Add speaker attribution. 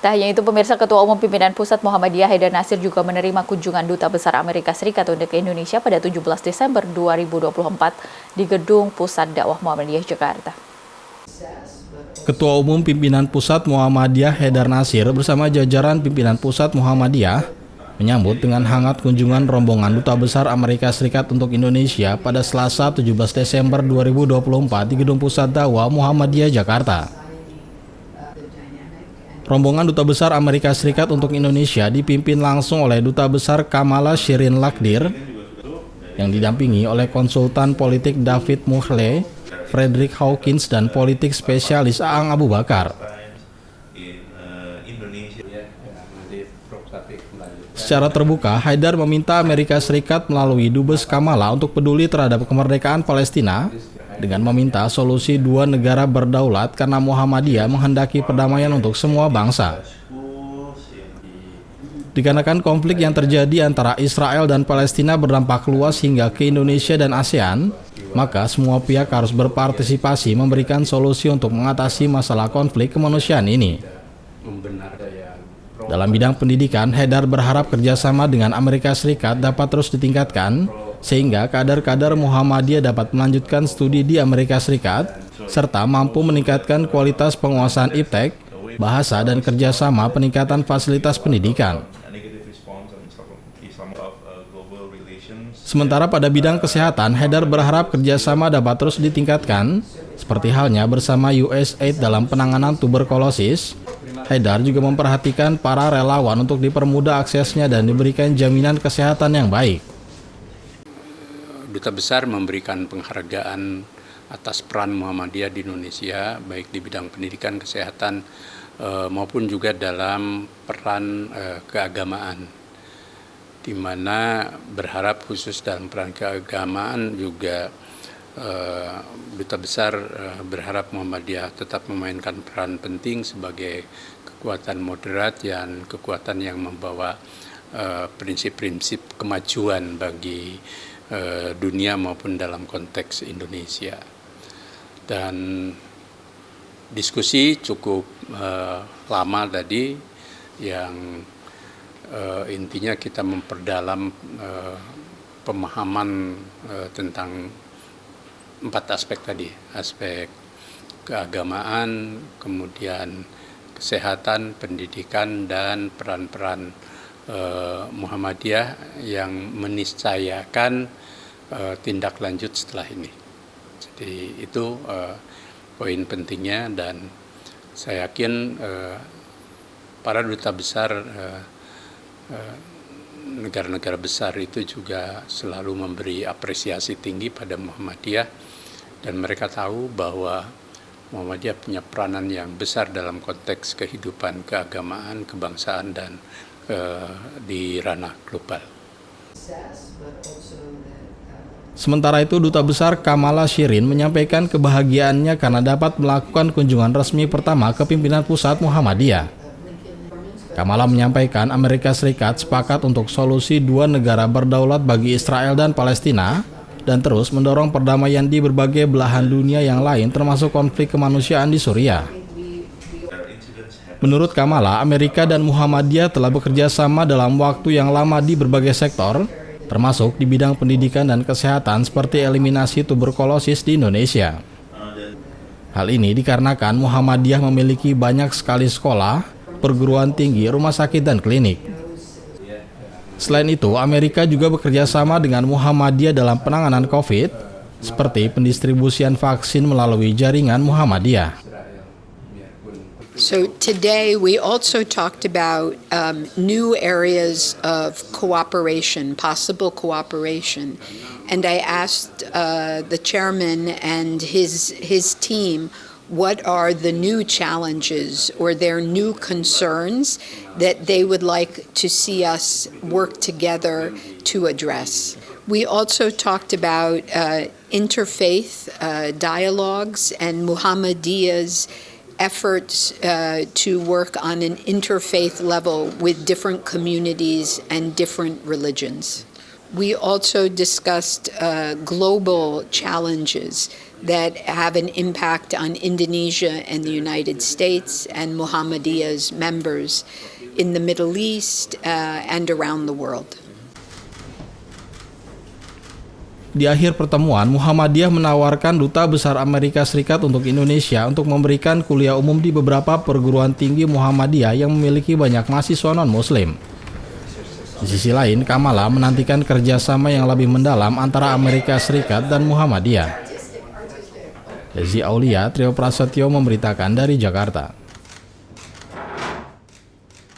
Speaker 1: Tak hanya itu, pemirsa, Ketua Umum Pimpinan Pusat Muhammadiyah Haidar Nasir juga menerima kunjungan Duta Besar Amerika Serikat untuk Indonesia pada 17 Desember 2024 di Gedung Pusat Dakwah Muhammadiyah Jakarta.
Speaker 2: Ketua Umum Pimpinan Pusat Muhammadiyah Haidar Nasir bersama jajaran Pimpinan Pusat Muhammadiyah menyambut dengan hangat kunjungan rombongan Duta Besar Amerika Serikat untuk Indonesia pada Selasa 17 Desember 2024 di Gedung Pusat Dakwah Muhammadiyah Jakarta. Rombongan Duta Besar Amerika Serikat untuk Indonesia dipimpin langsung oleh Duta Besar Kamala Shirin Lakdir yang didampingi oleh konsultan politik David Muhle, Frederick Hawkins, dan politik spesialis Aang Abu Bakar. Secara terbuka, Haidar meminta Amerika Serikat melalui Dubes Kamala untuk peduli terhadap kemerdekaan Palestina dengan meminta solusi dua negara berdaulat karena Muhammadiyah menghendaki perdamaian untuk semua bangsa. Dikarenakan konflik yang terjadi antara Israel dan Palestina berdampak luas hingga ke Indonesia dan ASEAN, maka semua pihak harus berpartisipasi memberikan solusi untuk mengatasi masalah konflik kemanusiaan ini. Dalam bidang pendidikan, Haidar berharap kerjasama dengan Amerika Serikat dapat terus ditingkatkan sehingga kader-kader Muhammadiyah dapat melanjutkan studi di Amerika Serikat serta mampu meningkatkan kualitas penguasaan iptek, bahasa, dan kerjasama peningkatan fasilitas pendidikan. Sementara pada bidang kesehatan, Haidar berharap kerjasama dapat terus ditingkatkan seperti halnya bersama USAID dalam penanganan tuberkulosis. Haidar juga memperhatikan para relawan untuk dipermudah aksesnya dan diberikan jaminan kesehatan yang baik.
Speaker 3: Duta Besar memberikan penghargaan atas peran Muhammadiyah di Indonesia, baik di bidang pendidikan, kesehatan, maupun juga dalam peran keagamaan, di mana berharap khusus dalam peran keagamaan juga Duta Besar berharap Muhammadiyah tetap memainkan peran penting sebagai kekuatan moderat dan kekuatan yang membawa prinsip-prinsip kemajuan bagi dunia maupun dalam konteks Indonesia. Dan diskusi cukup lama tadi yang intinya kita memperdalam pemahaman tentang 4 aspek tadi, aspek keagamaan, kemudian kesehatan, pendidikan, dan peran-peran Muhammadiyah yang meniscayakan tindak lanjut setelah ini. Jadi itu poin pentingnya, dan saya yakin para duta besar negara-negara besar itu juga selalu memberi apresiasi tinggi pada Muhammadiyah, dan mereka tahu bahwa Muhammadiyah punya peranan yang besar dalam konteks kehidupan keagamaan, kebangsaan, dan di ranah global.
Speaker 2: Sementara itu, Duta Besar Kamala Shirin menyampaikan kebahagiaannya karena dapat melakukan kunjungan resmi pertama ke pimpinan pusat Muhammadiyah. Kamala menyampaikan Amerika Serikat sepakat untuk solusi dua negara berdaulat bagi Israel dan Palestina dan terus mendorong perdamaian di berbagai belahan dunia yang lain termasuk konflik kemanusiaan di Suriah. Menurut Kamala, Amerika dan Muhammadiyah telah bekerja sama dalam waktu yang lama di berbagai sektor, termasuk di bidang pendidikan dan kesehatan seperti eliminasi tuberkulosis di Indonesia. Hal ini dikarenakan Muhammadiyah memiliki banyak sekali sekolah, perguruan tinggi, rumah sakit, dan klinik. Selain itu, Amerika juga bekerja sama dengan Muhammadiyah dalam penanganan COVID, seperti pendistribusian vaksin melalui jaringan Muhammadiyah.
Speaker 4: So today we also talked about new areas of cooperation, possible cooperation, and I asked the chairman and his team what are the new challenges or their new concerns that they would like to see us work together to address. We also talked about interfaith dialogues and Muhammadiyah's efforts to work on an interfaith level with different communities and different religions. We also discussed global challenges that have an impact on Indonesia and the United States and Muhammadiyah's members in the Middle East and around the world.
Speaker 2: Di akhir pertemuan, Muhammadiyah menawarkan Duta Besar Amerika Serikat untuk Indonesia untuk memberikan kuliah umum di beberapa perguruan tinggi Muhammadiyah yang memiliki banyak mahasiswa non-Muslim. Di sisi lain, Kamala menantikan kerjasama yang lebih mendalam antara Amerika Serikat dan Muhammadiyah. Desi Aulia, Trio Prasetyo memberitakan dari Jakarta.